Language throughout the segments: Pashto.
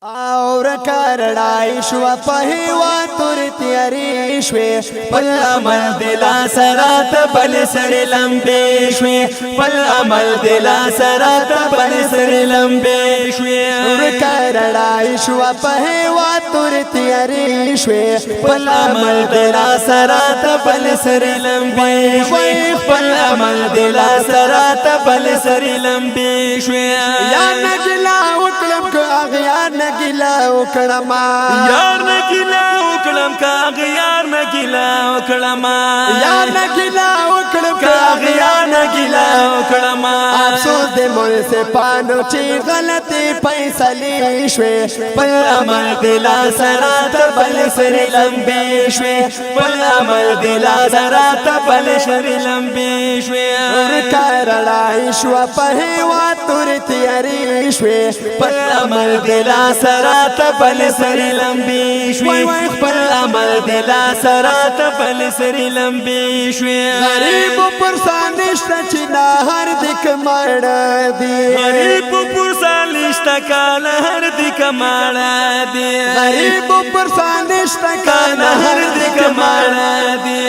اور کرڑائی شوا پہیوا تور تیاری شوی پل عمل دلا سرات بل سر لمبے شوی پل عمل دلا سرات بل سر لمبے شوی اور کرڑائی شوا پہیوا تور تیاری شوی پل عمل دلا سرات بل سر لمبے شوی پل عمل دلا سرات بل سر لمبے شوی یا نگلا وکلم کو اغیار نگلا وکړما یار نگلا وکړم کاغ یار نگلا وکړما یار نگلا وکړم کاغ یار نگلا وکړما افسوس دې مول سے پانو چې غلطي فیصله شوي بل عمل دلا سرات بل سر لمبې شوي بل عمل دلا سرات بل سر لمبې شوي اور کرړای شو په هوا تور تیاری شوي بل عمل دلا سرات بل سر لمبې شوي بل عمل دلا سرات بل سر لمبې شوي غریب پر سانشت چې نه هر دک مړ دی غریب پر سانشت کال هر دک مړ دی غریب پر سانشت کال هر دک مړ دی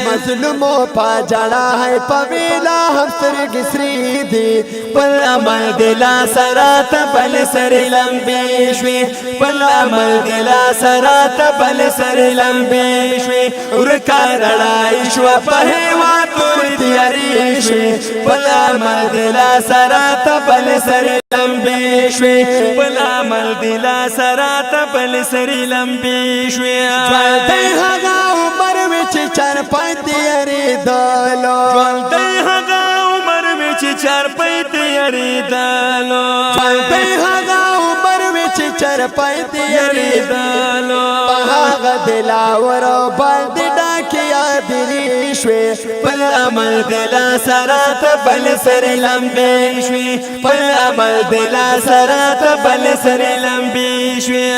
مظلومو پا جڑا ہے پویلا ہم سرگسری دی بل عمل دلا سرات بل سر لمبې شوي بل عمل دلا سرات بل سر لمبې شوي ور کرړای شو په هوا تور تیاری شوي بل عمل دلا سرات بل سر لمبې شوي بل عمل دلا سرات بل سر لمبې شوي ژوندی هغه عمر وی چې چار پای تیاری دالو ژوندی هغه عمر وی چې چار پای تیاری دالو ژوندی هغه عمر وی چې چار پای تیاری دالو هغه دلاور باندې ډاکیا دلی شوي بل عمل دلا سرات بل سر لمبې شوي بل عمل دلا سرات بل سر لمبې شوي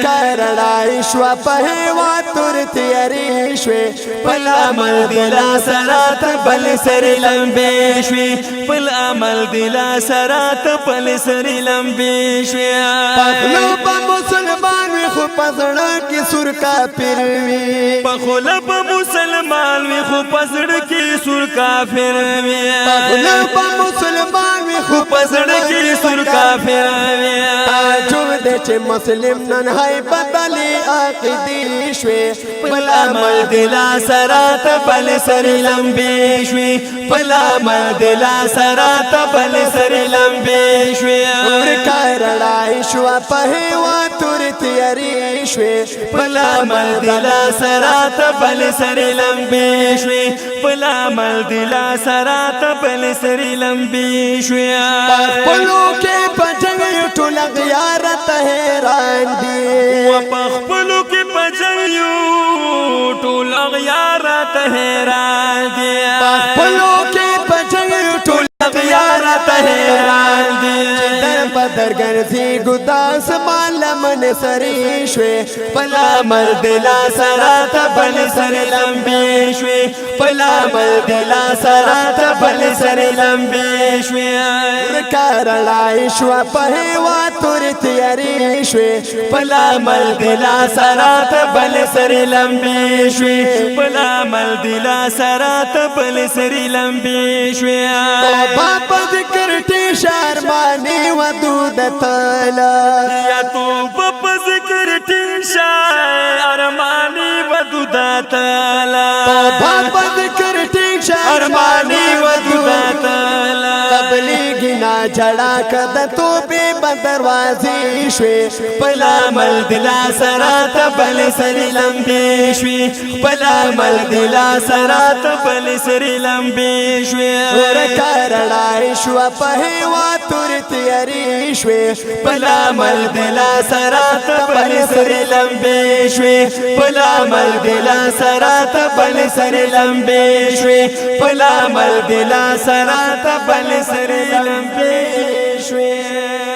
کرړای شو په هوا تور تیاری شوي بل عمل دلا سرات بل سر لمبې شوي بل عمل دلا سرات بل سر لمبې شوي پخلو په مسلمان وي خو پزړه کې سور کافر وي پخلو په مسلمان وي خو پزړه کې سور کافر وي پخلو په مسلمان وي خو پزړه کې سور کافر وي تعجب دې چې مسلم نن هاي بدلي عقیدې شوي بل عمل دلا سرات بل سر لمبې شوي بل عمل دلا سرات بل سر لمبې شوي اور کرړای شو په هوا تور تیاری شوي بل عمل دلا سرات بل سر لمبې شوي بل عمل دلا سرات بل سر لمبې شوي خپلو کې پجنګ یو ټول غیارت حیران دي و پخپلو کې پجنګ یو ټول غیارت حیران دي خپلو کې پجنګ یو ټول غیارت حیران دي بدر ګرځي ګداس مالمن سری شوي بل عمل دلا سرات بل سر لمبې شوي بل عمل دلا سرات بل سر لمبې شوي کرړای شو په هوا تور تیاری شوي بل عمل دلا سرات بل سر لمبې شوي بل عمل دلا سرات بل سر لمبې شوي بابا ذکر ټی شرمانی و دود تالا یا تو په ذکر ټی شای ارمانی و دود تالا بابا ذکر ټی ارمانی و دود تالا تبلیغ نا جڑا کد تو بے دروازې شوي بل عمل دلا سرات بل سر لمبې شوي بل عمل دلا سرات بل سر لمبې شوي اور کرړای شو په هوا تور تیاری شوي بل عمل دلا سرات بل سر لمبې شوي بل عمل دلا سرات بل سر لمبې شوي بل عمل دلا سرات بل سر لمبې شوي